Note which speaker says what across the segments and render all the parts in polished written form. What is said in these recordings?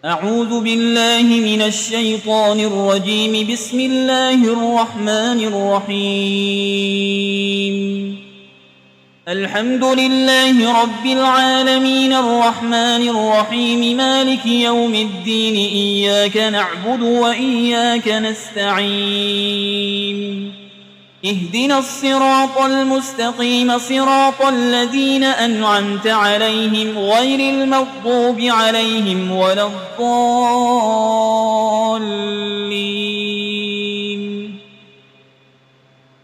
Speaker 1: أعوذ بالله من الشيطان الرجيم. بسم الله الرحمن الرحيم. الحمد لله رب العالمين الرحمن الرحيم مالك يوم الدين. إياك نعبد وإياك نستعين. اهدنا الصراط المستقيم صراط الذين أنعمت عليهم غير المغضوب عليهم ولا الضالين.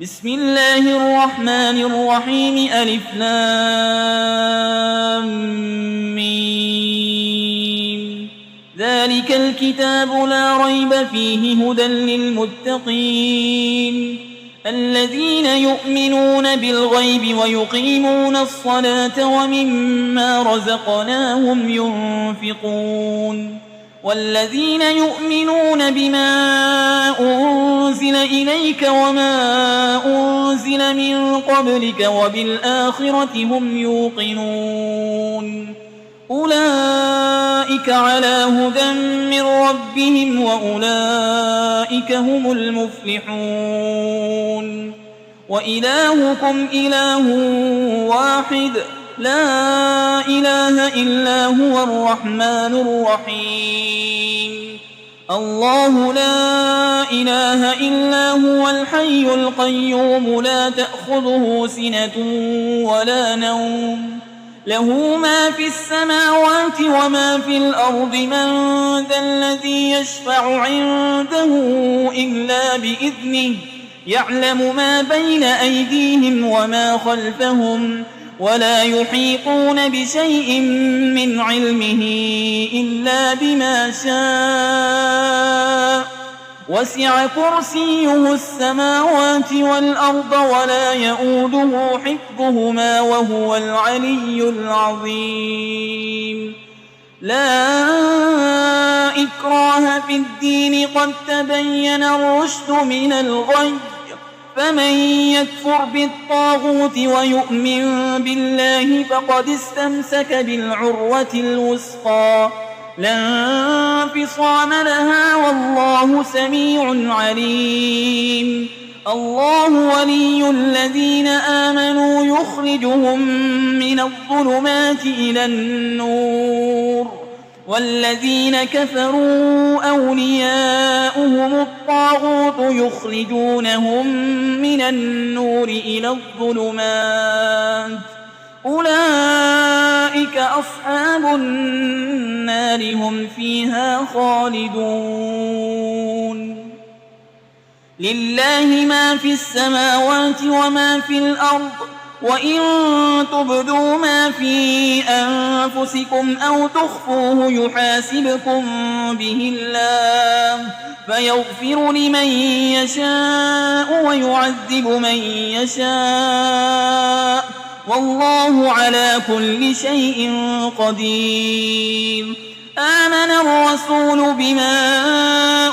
Speaker 1: بسم الله الرحمن الرحيم. ألف لام ميم. ذلك الكتاب لا ريب فيه هدى للمتقين الذين يؤمنون بالغيب ويقيمون الصلاة ومما رزقناهم ينفقون والذين يؤمنون بما أنزل إليك وما أنزل من قبلك وبالآخرة هم يوقنون أولئك على هدى من ربهم وأولئك هم المفلحون. وإلهكم إله واحد لا إله إلا هو الرحمن الرحيم. الله لا إله إلا هو الحي القيوم لا تأخذه سنة ولا نوم له ما في السماوات وما في الأرض. من ذا الذي يشفع عنده إلا بإذنه يعلم ما بين أيديهم وما خلفهم ولا يحيطون بشيء من علمه إلا بما شاء. وسع كرسيه السماوات والأرض ولا يؤوده حفظهما وهو العلي العظيم. لا إكراه في الدين قد تبين الرشد من الغي. فمن يكفر بالطاغوت ويؤمن بالله فقد استمسك بالعروة الوثقى لا انفصام لها والله سميع عليم. الله ولي الذين آمنوا يخرجهم من الظلمات إلى النور والذين كفروا أولياؤهم الطاغوت يخرجونهم من النور إلى الظلمات أولئك أصحاب النار هم فيها خالدون. لله ما في السماوات وما في الأرض وإن تبدوا ما في أنفسكم أو تخفوه يحاسبكم به الله فيغفر لمن يشاء ويعذب من يشاء والله على كل شيء قدير. آمن الرسول بما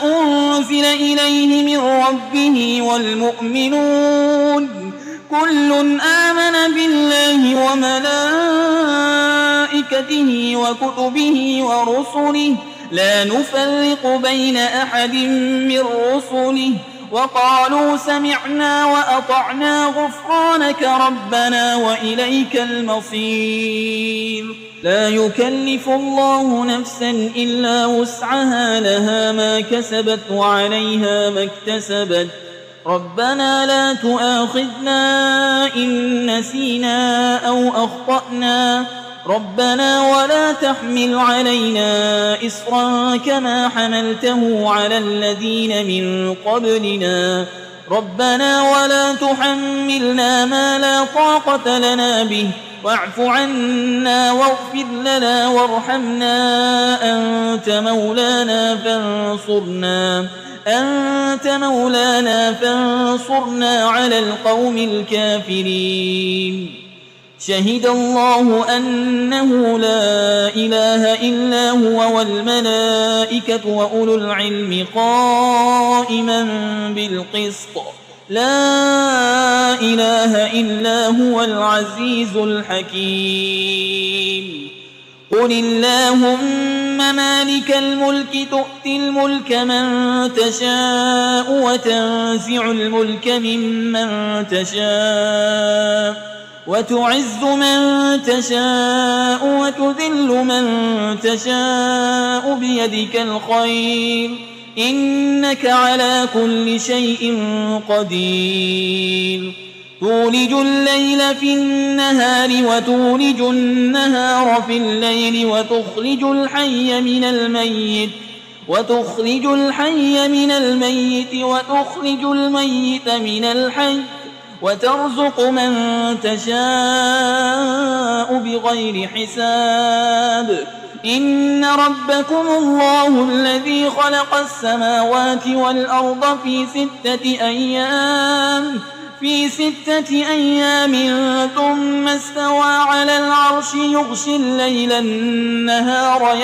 Speaker 1: أنزل إليه من ربه والمؤمنون كل آمن بالله وملائكته وكتبه ورسله لا نفرق بين أحد من رسله وقالوا سمعنا وأطعنا غفرانك ربنا وإليك المصير. لا يكلف الله نفسا إلا وسعها لها ما كسبت وعليها ما اكتسبت. ربنا لا تؤاخذنا إن نسينا أو أخطأنا ربنا ولا تحمل علينا إصرا كما حملته على الذين من قبلنا ربنا ولا تحملنا ما لا طاقة لنا به واعف عنا واغفر لنا وارحمنا أنت مولانا فانصرنا على القوم الكافرين. شهد الله أنه لا إله إلا هو والملائكة وأولو العلم قائما بالقسط لا إله إلا هو العزيز الحكيم. قل اللهم مالك الملك تؤتي الملك من تشاء وتنزع الملك ممن تشاء وتعز من تشاء وتذل من تشاء بيدك الخير إنك على كل شيء قدير تولج الليل في النهار وتولج النهار في الليل وتخرج الحي من الميت وتخرج الميت من الحي وترزق من تشاء بغير حساب إن ربكم الله الذي خلق السماوات والأرض في 6 أيام ثم استوى على العرش يغشي الليل النهار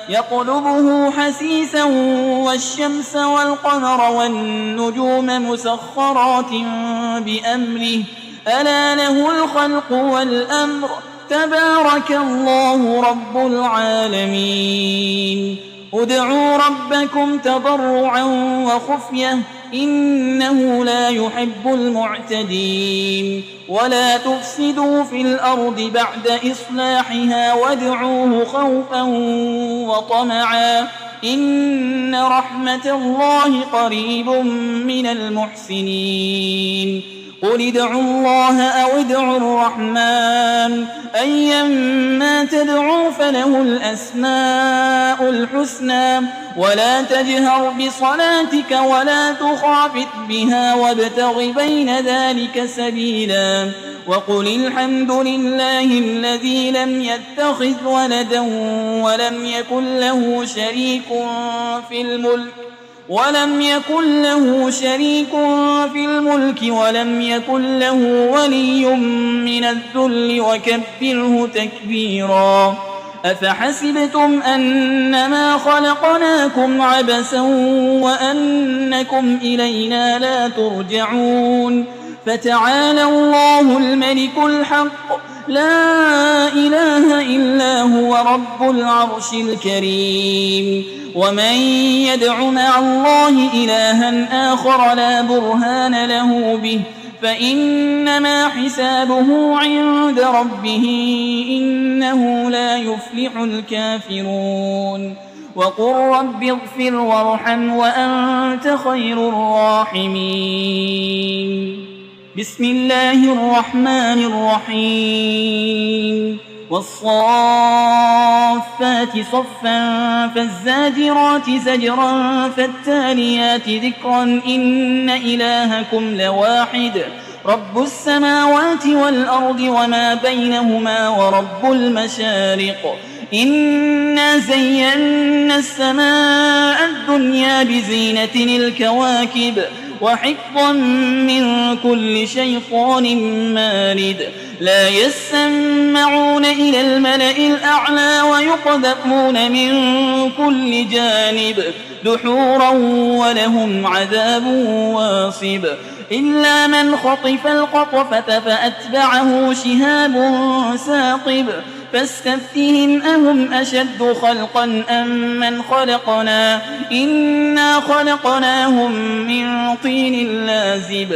Speaker 1: يطلبه حسيسا والشمس والقمر والنجوم مسخرات بأمره ألا له الخلق والأمر تبارك الله رب العالمين ادعوا ربكم تضرعا وخفية إنه لا يحب المعتدين ولا تفسدوا في الأرض بعد إصلاحها وادعوه خوفا وطمعا إن رحمة الله قريب من المحسنين قل ادعوا الله أو ادعوا الرحمن أيما تدعوا فله الأسماء الحسنى ولا تجهر بصلاتك ولا تخافت بها وابتغ بين ذلك سبيلا وقل الحمد لله الذي لم يتخذ ولدا ولم يكن له شريك في الملك ولم يكن له ولي من الذل وكبره تكبيرا أفحسبتم أنما خلقناكم عبثا وأنكم إلينا لا ترجعون فتعالى الله الملك الحق لا إله إلا هو رب العرش الكريم ومن يدع مع الله إلها آخر لا برهان له به فإنما حسابه عند ربه إنه لا يفلح الكافرون وقل رب اغفر وارحم وأنت خير الراحمين بسم الله الرحمن الرحيم والصافات صفا فالزاجرات زجرا فالتاليات ذكرا إن إلهكم لواحد رب السماوات والأرض وما بينهما ورب المشارق إنا زينا السماء الدنيا بزينة الكواكب وحفظا من كل شيطان مارد لا يسمعون إلى الملأ الأعلى ويقذفون من كل جانب دحورا ولهم عذاب واصب إلا من خطف الخطفة فأتبعه شهاب ثاقب فاستفتهم أهم أشد خلقا أم من خلقنا إنا خلقناهم من طين لازب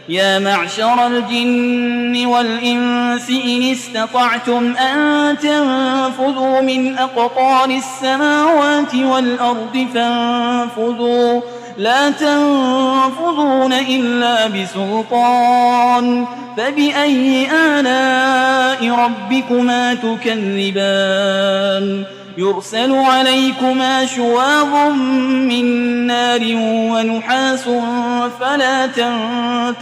Speaker 1: يا معشر الجن والإنس إن استطعتم أن تنفذوا من أقطار السماوات والأرض فانفذوا لا تنفذون إلا بسلطان فبأي آلاء ربكما تكذبان يرسل عليكما شواظ من نار ونحاس فلا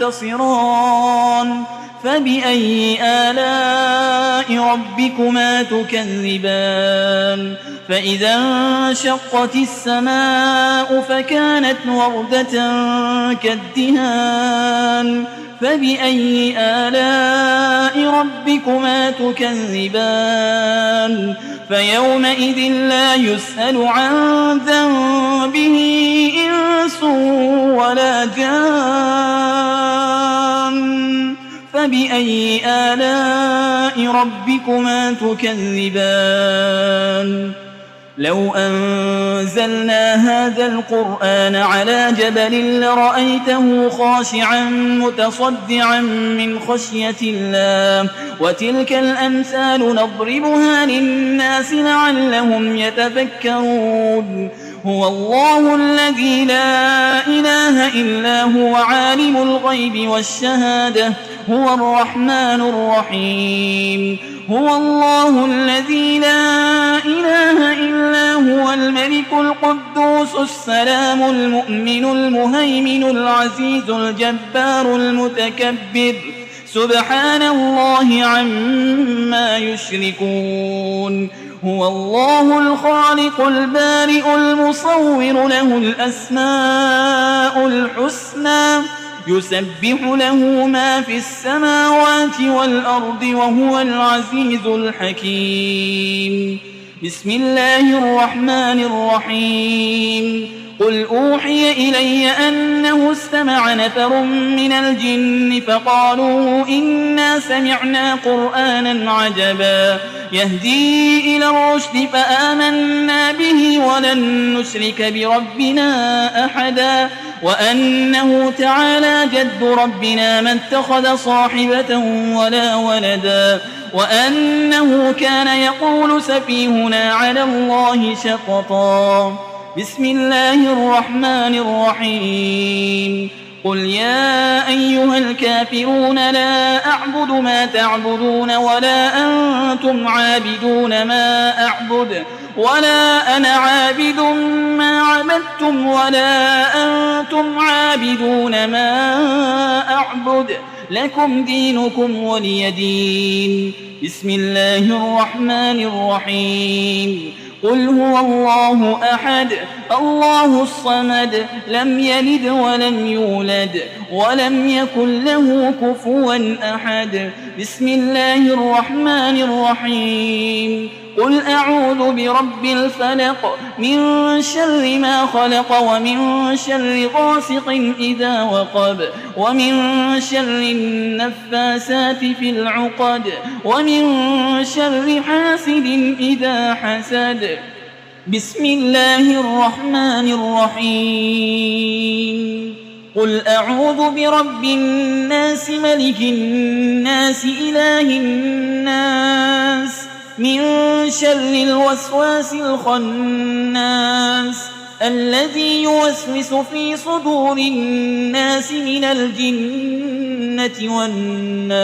Speaker 1: تنتصران فبأي آلاء ربكما تكذبان فإذا انشقت السماء فكانت وردة كالدهان فبأي آلاء ربكما تكذبان فيومئذ لا يسأل عن ذنبه إنس ولا جان فبأي آلاء ربكما تكذبان لو أنزلنا هذا القرآن على جبل لرأيته خاشعا متصدعا من خشية الله وتلك الأمثال نضربها للناس لعلهم يتفكرون هو الله الذي لا إله إلا هو عالم الغيب والشهادة هو الرحمن الرحيم هو الله الذي لا إله إلا هو الملك القدوس السلام المؤمن المهيمن العزيز الجبار المتكبر سبحان الله عما يشركون هو الله الخالق البارئ المصور له الأسماء الحسنى يسبح له ما في السماوات والأرض وهو العزيز الحكيم بسم الله الرحمن الرحيم قل أوحي إلي أنه استمع نفر من الجن فقالوا إنا سمعنا قرآنا عجبا يهدي إلى الرشد فآمنا به ولن نشرك بربنا أحدا وأنه تعالى جد ربنا ما اتخذ صاحبة ولا ولدا وأنه كان يقول سفيهنا على الله شططا بسم الله الرحمن الرحيم قل يا أيها الكافرون لا أعبد ما تعبدون ولا أنتم عابدون ما أعبد ولا أنا عابد ما عبدتم ولا أنتم عابدون ما أعبد لكم دينكم ولي دين بسم الله الرحمن الرحيم قل هو الله أحد الله الصمد لم يلد ولم يولد ولم يكن له كفوا أحد بسم الله الرحمن الرحيم قل أعوذ برب الفلق من شر ما خلق ومن شر غاسق إذا وقب ومن شر النفاسات في العقد ومن شر حاسد إذا حسد بسم الله الرحمن الرحيم قل أعوذ برب الناس ملك الناس إله الناس من شر الوسواس الخناس الذي يوسوس في صدور الناس من الجنة والناس